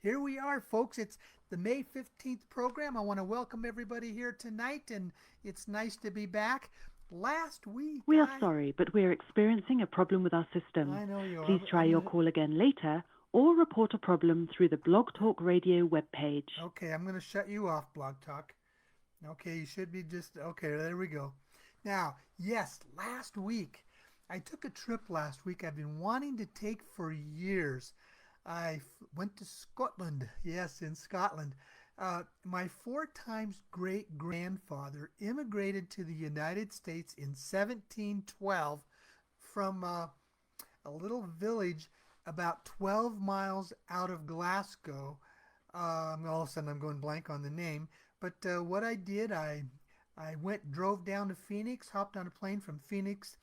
Here we are, folks. It's the May 15th program. I want to welcome everybody here tonight, and it's nice to be back. Last week, We are sorry, but we are experiencing a problem with our system. I know you are. Please try I'm your gonna. call again later or report a problem through the Blog Talk Radio webpage. Okay, I'm gonna shut you off, Blog Talk. Okay, you should be just. Okay, there we go. Now, yes, last week, I took a trip last week I've been wanting to take for years. Went to Scotland. Yes, in Scotland. My four times great grandfather immigrated to the United States in 1712 from a little village about 12 miles out of Glasgow. All of a sudden, I'm going blank on the name. But what I did, drove down to Phoenix, hopped on a plane from Phoenix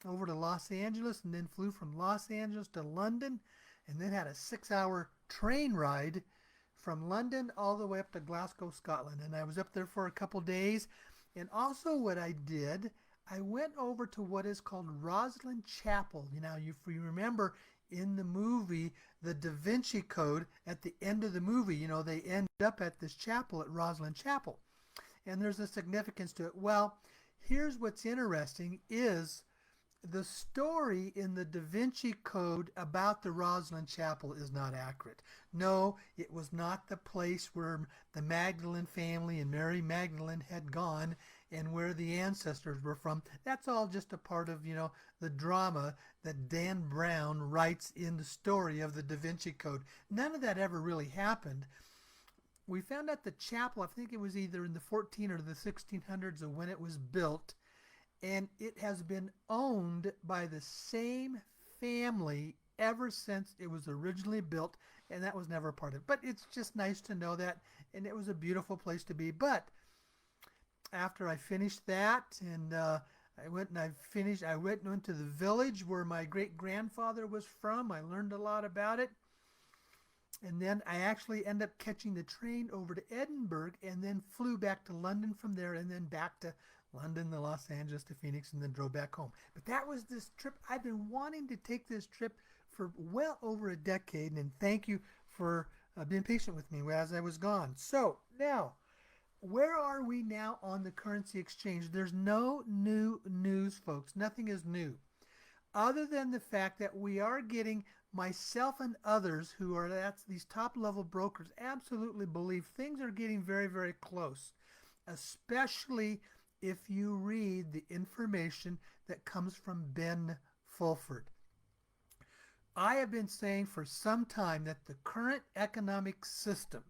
over to Los Angeles, and then flew from Los Angeles to London, and then had a 6 hour train ride from London all the way up to Glasgow, Scotland. And I was up there for a couple days. And also, what I did, I went over to what is called Rosslyn Chapel. If you remember in the movie, the Da Vinci Code, at the end of the movie, they end up at this chapel at Rosslyn Chapel. And there's a significance to it. Well, here's what's interesting is the story in the Da Vinci Code about the Rosslyn Chapel is not accurate. No, it was not the place where the Magdalene family and Mary Magdalene had gone and where the ancestors were from. That's all just a part of, the drama that Dan Brown writes in the story of the Da Vinci Code. None of that ever really happened. We found out the chapel, I think it was either in the 14 or the 1600s of when it was built, and it has been owned by the same family ever since it was originally built, and that was never part of it. But it's just nice to know that, and it was a beautiful place to be. But after I finished that, and I went into the village where my great grandfather was from. I learned a lot about it. And then I actually ended up catching the train over to Edinburgh and then flew back to London from there and then back to London, to Los Angeles, to Phoenix, and then drove back home. But that was this trip. I've been wanting to take this trip for well over a decade, and thank you for being patient with me as I was gone. So now, where are we now on the currency exchange? There's no new news, folks. Nothing is new other than the fact that we are getting myself and others who are at these top level brokers absolutely believe things are getting very, very close, especially if you read the information that comes from Ben Fulford. I have been saying for some time that the current economic system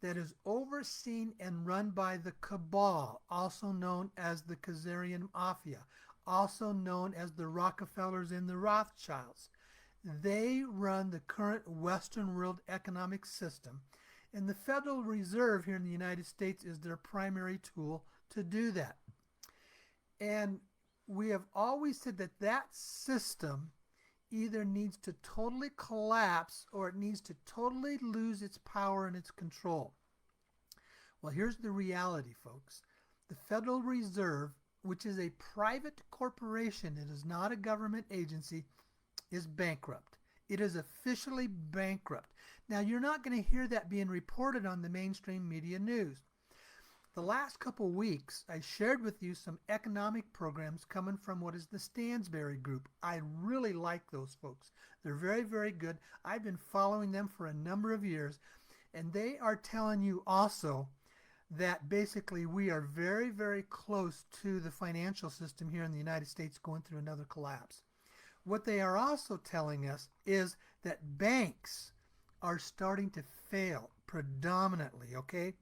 that is overseen and run by the cabal, also known as the Khazarian Mafia, also known as the Rockefellers and the Rothschilds. They run the current Western world economic system, and the Federal Reserve here in the United States is their primary tool to do that. And we have always said that that system either needs to totally collapse or it needs to totally lose its power and its control. Well, here's the reality, folks. The Federal Reserve, which is a private corporation, it is not a government agency, is bankrupt. It is officially bankrupt. Now, you're not going to hear that being reported on the mainstream media news. The last couple weeks, I shared with you some economic programs coming from what is the Stansberry Group. I really like those folks. They're very, very good. I've been following them for a number of years, and they are telling you also that basically we are very, very close to the financial system here in the United States going through another collapse. What they are also telling us is that banks are starting to fail predominantly, okay?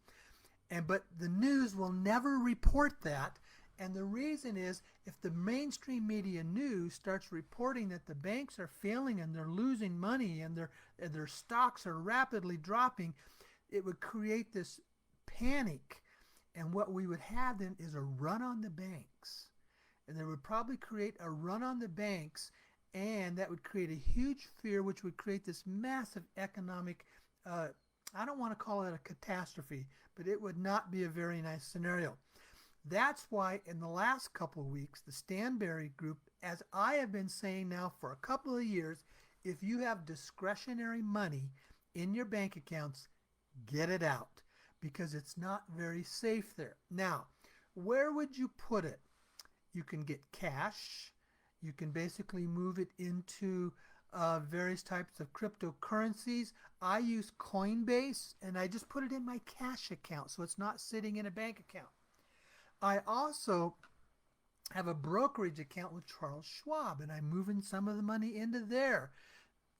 But the news will never report that. And the reason is if the mainstream media news starts reporting that the banks are failing and they're losing money and their stocks are rapidly dropping, it would create this panic. And what we would have then is a run on the banks. And there would probably create a run on the banks, and that would create a huge fear, which would create this massive economic I don't want to call it a catastrophe, but it would not be a very nice scenario. That's why in the last couple of weeks, the Stanberry Group, as I have been saying now for a couple of years, if you have discretionary money in your bank accounts, get it out because it's not very safe there. Now, where would you put it? You can get cash. You can basically move it into various types of cryptocurrencies. I use Coinbase and I just put it in my cash account so it's not sitting in a bank account. I also have a brokerage account with Charles Schwab and I'm moving some of the money into there.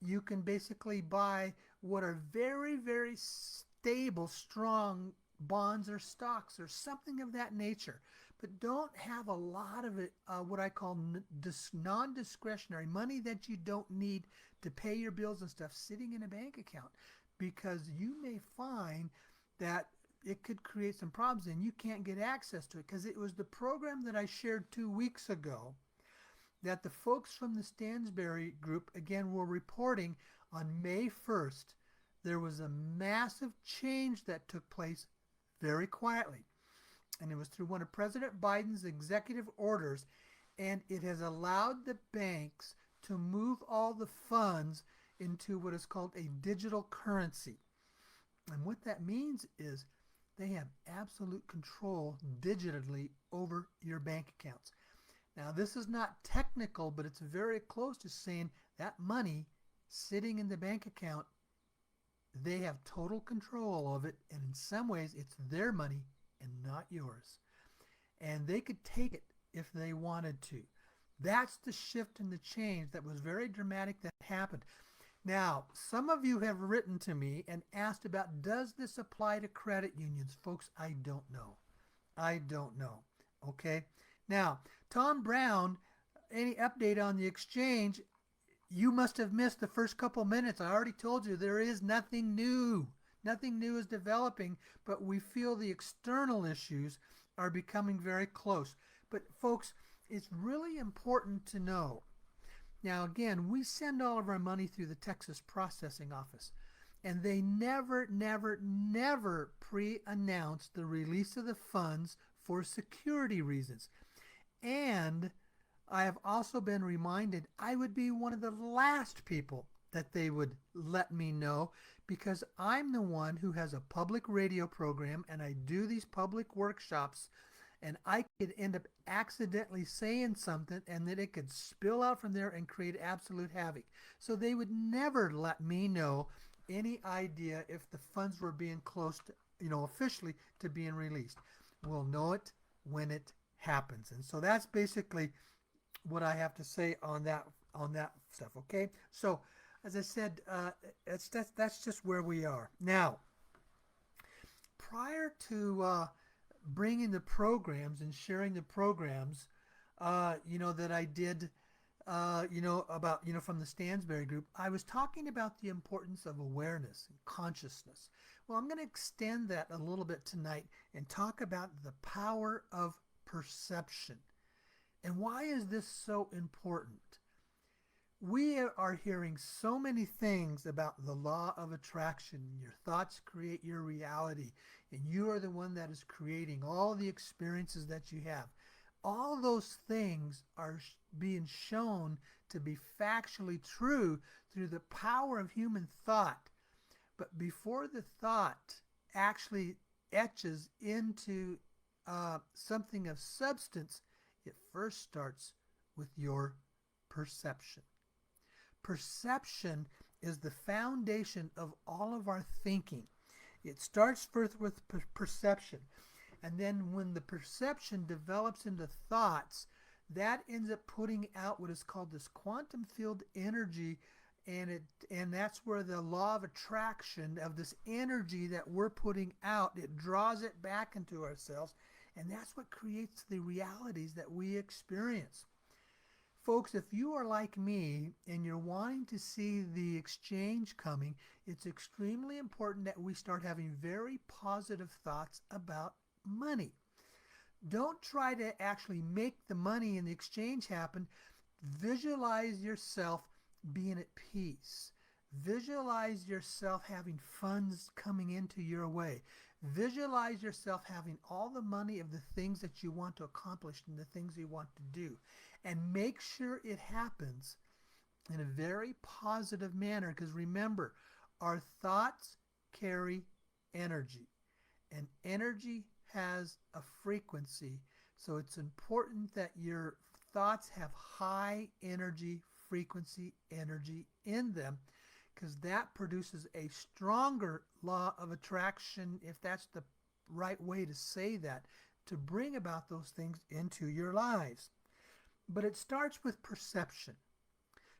You can basically buy what are very, very stable, strong bonds or stocks or something of that nature. But don't have a lot of it, what I call non-discretionary money that you don't need to pay your bills and stuff sitting in a bank account, because you may find that it could create some problems and you can't get access to it, because it was the program that I shared 2 weeks ago that the folks from the Stansberry group, again, were reporting on May 1st. There was a massive change that took place very quietly. And it was through one of President Biden's executive orders, and it has allowed the banks to move all the funds into what is called a digital currency. And what that means is they have absolute control digitally over your bank accounts. Now, this is not technical, but it's very close to saying that money sitting in the bank account, they have total control of it, and in some ways it's their money and not yours. And they could take it if they wanted to. That's the shift and the change that was very dramatic that happened. Now, some of you have written to me and asked about, does this apply to credit unions? Folks, I don't know. I don't know. Okay? Now, Tom Brown, any update on the exchange? You must have missed the first couple minutes. I already told you there is nothing new. Nothing new is developing, but we feel the external issues are becoming very close. But folks, it's really important to know. Now again, we send all of our money through the Texas Processing Office, and they never pre-announce the release of the funds for security reasons. And I have also been reminded I would be one of the last people that they would let me know, because I'm the one who has a public radio program and I do these public workshops, and I could end up accidentally saying something and then it could spill out from there and create absolute havoc. So they would never let me know any idea if the funds were being close to, officially to being released. We'll know it when it happens. And so that's basically what I have to say on that stuff. Okay, so as I said, that's just where we are now. Prior to bringing the programs and sharing the programs, that I did, about from the Stansberry group, I was talking about the importance of awareness and consciousness. Well, I'm going to extend that a little bit tonight and talk about the power of perception. And why is this so important? We are hearing so many things about the law of attraction. Your thoughts create your reality, and you are the one that is creating all the experiences that you have. All those things are being shown to be factually true through the power of human thought. But before the thought actually etches into something of substance, it first starts with your perception. Perception is the foundation of all of our thinking. It starts first with perception, and then when the perception develops into thoughts, that ends up putting out what is called this quantum field energy, and that's where the law of attraction of this energy that we're putting out, it draws it back into ourselves, and that's what creates the realities that we experience. Folks, if you are like me and you're wanting to see the exchange coming, it's extremely important that we start having very positive thoughts about money. Don't try to actually make the money in the exchange happen. Visualize yourself being at peace. Visualize yourself having funds coming into your way. Visualize yourself having all the money of the things that you want to accomplish and the things you want to do. And make sure it happens in a very positive manner, because remember, Our thoughts carry energy, and energy has a frequency. So it's important that your thoughts have high energy, frequency energy in them, because that produces a stronger law of attraction, if that's the right way to say that, to bring about those things into your lives. But it starts with perception.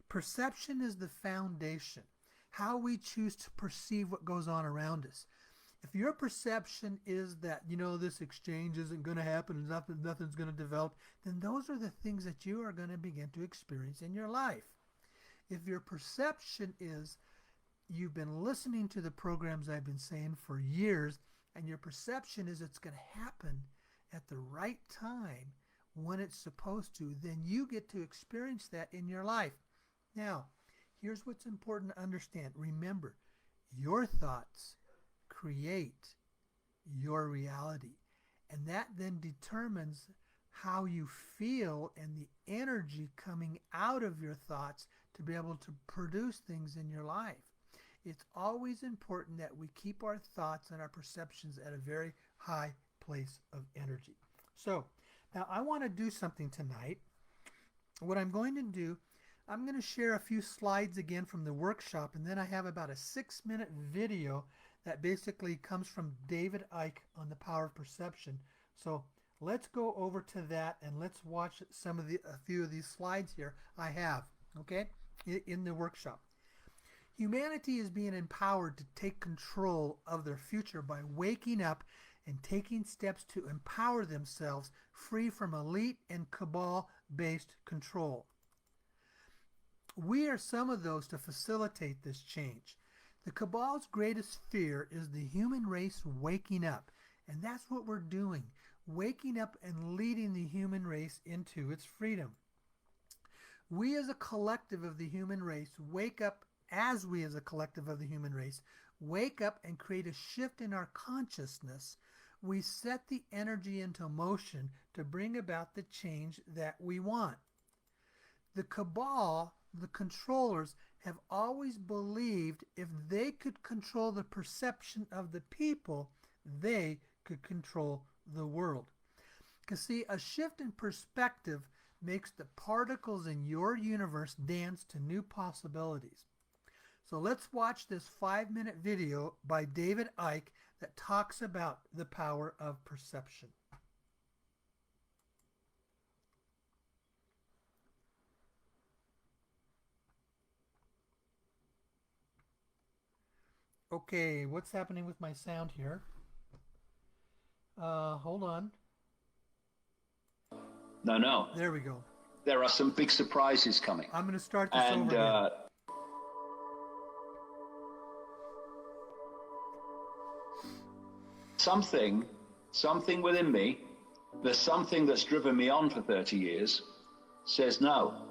Perception is the foundation, how we choose to perceive what goes on around us. If your perception is that, this exchange isn't going to happen and nothing's going to develop, then those are the things that you are going to begin to experience in your life. If your perception is you've been listening to the programs I've been saying for years, and your perception is it's going to happen at the right time when it's supposed to, then you get to experience that in your life. Now, here's what's important to understand. Remember, your thoughts create your reality, and that then determines how you feel and the energy coming out of your thoughts to be able to produce things in your life. It's always important that we keep our thoughts and our perceptions at a very high place of energy. So, now I want to do something tonight. What I'm going to do, I'm going to share a few slides again from the workshop, and then I have about a 6-minute video that basically comes from David Icke on the power of perception. So let's go over to that and let's watch a few of these slides here I have, okay, in the workshop. Humanity is being empowered to take control of their future by waking up and taking steps to empower themselves free from elite and cabal-based control. We are some of those to facilitate this change. The cabal's greatest fear is the human race waking up, and that's what we're doing, waking up and leading the human race into its freedom. We as a collective of the human race wake up and create a shift in our consciousness. We set the energy into motion to bring about the change that we want. The cabal, the controllers, have always believed if they could control the perception of the people, they could control the world. Because see, a shift in perspective makes the particles in your universe dance to new possibilities. So let's watch this 5-minute video by David Icke that talks about the power of perception. Okay, what's happening with my sound here? Hold on. No. There we go. There are some big surprises coming. I'm going to start this over again. Something within me, there's something that's driven me on for 30 years, says no.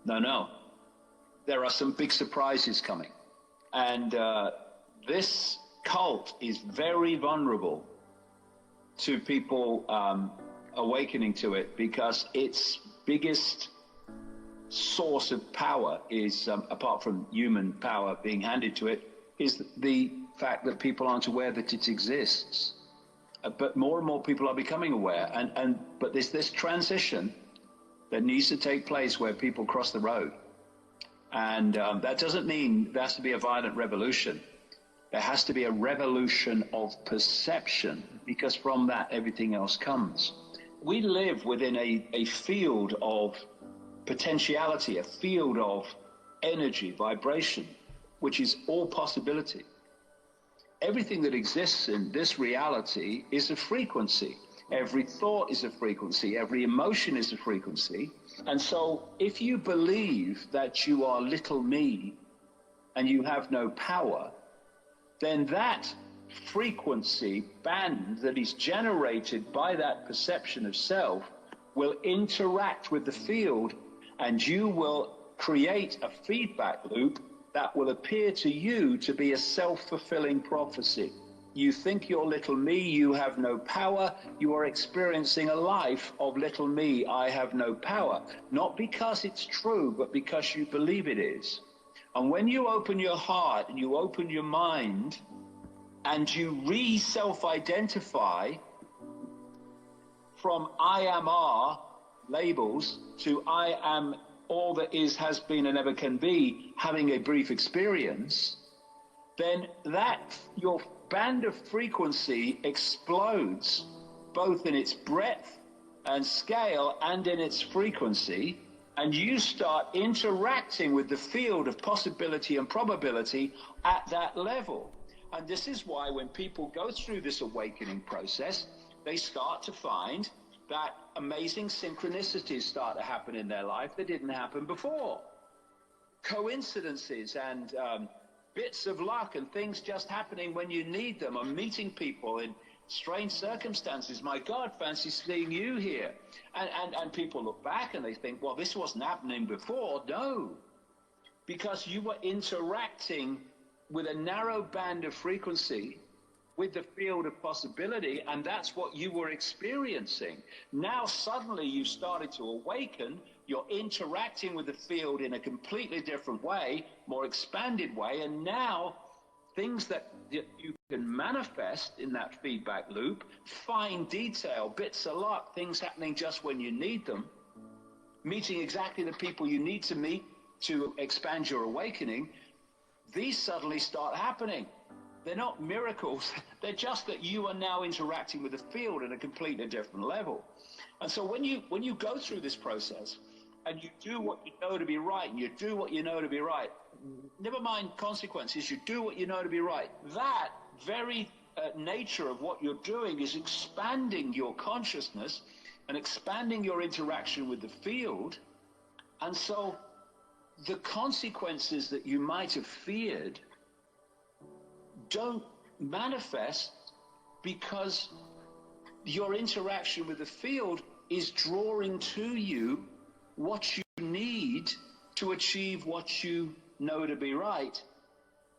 There are some big surprises coming. And this cult is very vulnerable to people awakening to it, because its biggest source of power is, apart from human power being handed to it, is the fact that people aren't aware that it exists. But more and more people are becoming aware, but there's this transition that needs to take place where people cross the road. And that doesn't mean there has to be a violent revolution. There has to be a revolution of perception, because from that everything else comes. We live within a field of potentiality, a field of energy, vibration, which is all possibility. Everything that exists in this reality is a frequency. Every thought is a frequency. Every emotion is a frequency. And so if you believe that you are little me and you have no power, then that frequency band that is generated by that perception of self will interact with the field, and you will create a feedback loop that will appear to you to be a self-fulfilling prophecy. You think you're little me, you have no power, you are experiencing a life of little me, I have no power. Not because it's true, but because you believe it is. And when you open your heart and you open your mind and you self-identify from I am are labels to I am all that is, has been, and ever can be, having a brief experience, then your band of frequency explodes both in its breadth and scale and in its frequency, and you start interacting with the field of possibility and probability at that level. And this is why when people go through this awakening process, they start to find that amazing synchronicities start to happen in their life that didn't happen before. Coincidences and bits of luck and things just happening when you need them, or meeting people in strange circumstances. My God, fancy seeing you here. And people look back and they think, well, this wasn't happening before. No, because you were interacting with a narrow band of frequency with the field of possibility, and that's what you were experiencing. Now suddenly you started to awaken, you're interacting with the field in a completely different way, more expanded way, and now things that you can manifest in that feedback loop, fine detail, bits of luck, things happening just when you need them, meeting exactly the people you need to meet to expand your awakening, these suddenly start happening. They're not miracles, they're just that you are now interacting with the field at a completely different level. And so when you go through this process and you do what you know to be right, and you do what you know to be right, never mind consequences, you do what you know to be right, that very nature of what you're doing is expanding your consciousness and expanding your interaction with the field. And so the consequences that you might have feared don't manifest, because your interaction with the field is drawing to you what you need to achieve what you know to be right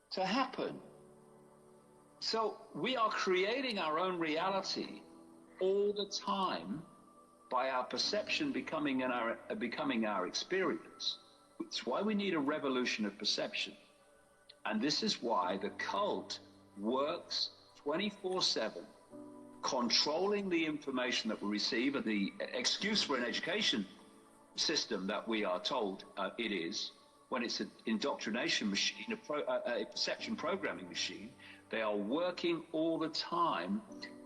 to happen. So we are creating our own reality all the time by our perception becoming our experience. It's why we need a revolution of perception. And this is why the cult works 24/7, controlling the information that we receive, and the excuse for an education system that we are told it is, when it's an indoctrination machine, a perception programming machine. They are working all the time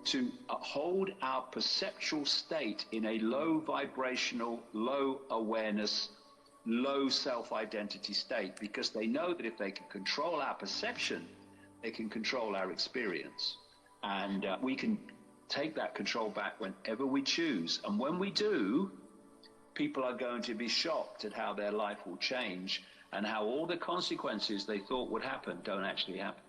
to hold our perceptual state in a low vibrational, low awareness, low self-identity state, because they know that if they can control our perception, they can control our experience. And we can take that control back whenever we choose. And when we do, people are going to be shocked at how their life will change, and how all the consequences they thought would happen don't actually happen.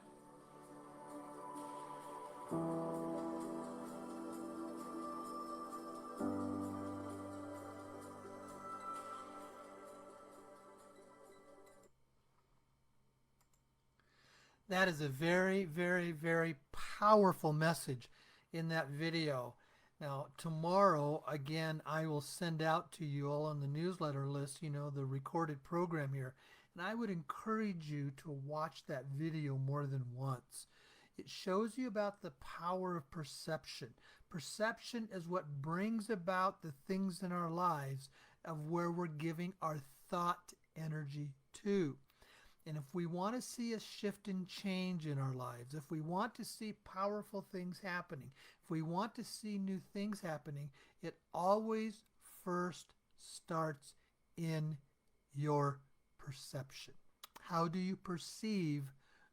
That is a very, very, very powerful message in that video. Now, tomorrow, again, I will send out to you all on the newsletter list, the recorded program here. And I would encourage you to watch that video more than once. It shows you about the power of perception. Perception is what brings about the things in our lives of where we're giving our thought energy to. And if we want to see a shift and change in our lives, if we want to see powerful things happening, if we want to see new things happening, it always first starts in your perception. How do you perceive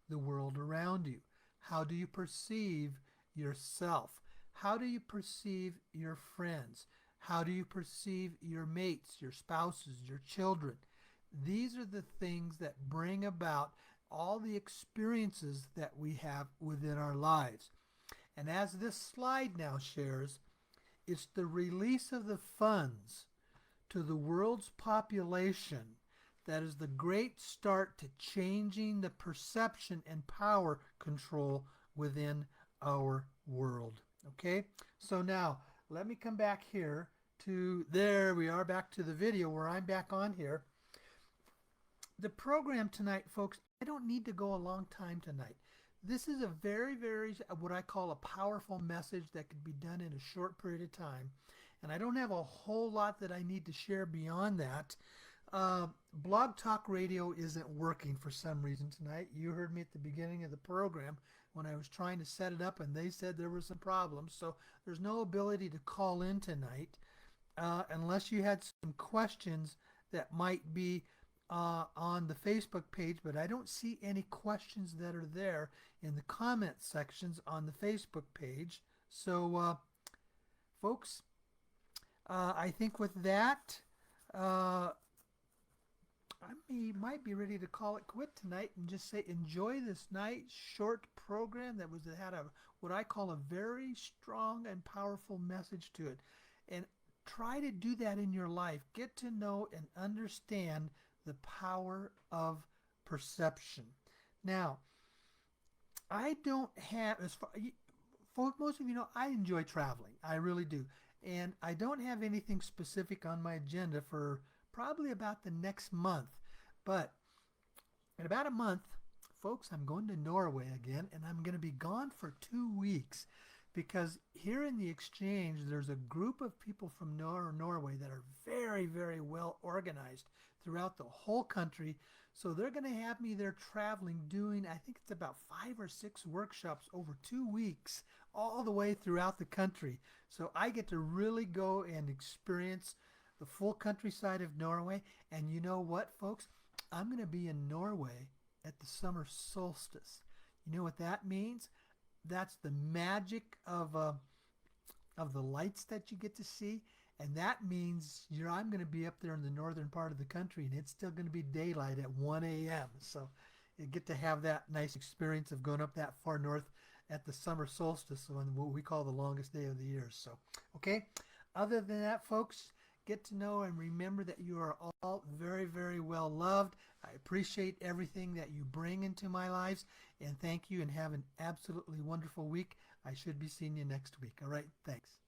the world around you? How do you perceive yourself? How do you perceive your friends? How do you perceive your mates, your spouses, your children? These are the things that bring about all the experiences that we have within our lives. And as this slide now shares, it's the release of the funds to the world's population that is the great start to changing the perception and power control within our world. Okay, so now let me come back here to, there we are, back to the video where I'm back on here. the program tonight, folks, I don't need to go a long time tonight. This is a very, very, what I call a powerful message that could be done in a short period of time. And I don't have a whole lot that I need to share beyond that. Blog Talk Radio isn't working for some reason tonight. You heard me at the beginning of the program when I was trying to set it up, and they said there were some problems. So there's no ability to call in tonight unless you had some questions that might be on the Facebook page, but I don't see any questions that are there in the comment sections on the Facebook page. So, folks, I think with that, I might be ready to call it quit tonight and just say enjoy this nice short program that had what I call a very strong and powerful message to it. And try to do that in your life. Get to know and understand the power of perception. Now, I don't have, most of you know, I enjoy traveling. I really do. And I don't have anything specific on my agenda for probably about the next month. But in about a month, folks, I'm going to Norway again, and I'm going to be gone for 2 weeks. Because here in the exchange, there's a group of people from Norway that are very, very well organized throughout the whole country. So they're going to have me there traveling, doing, I think it's about 5 or 6 workshops over 2 weeks, all the way throughout the country. So I get to really go and experience the full countryside of Norway. And you know what, folks? I'm going to be in Norway at the summer solstice. You know what that means? That's the magic of the lights that you get to see, and that means I'm going to be up there in the northern part of the country, and it's still going to be daylight at 1 a.m. So you get to have that nice experience of going up that far north at the summer solstice, on what we call the longest day of the year. So, okay. Other than that, folks, get to know and remember that you are all very, very well loved. I appreciate everything that you bring into my lives, and thank you, and have an absolutely wonderful week. I should be seeing you next week. All right, thanks.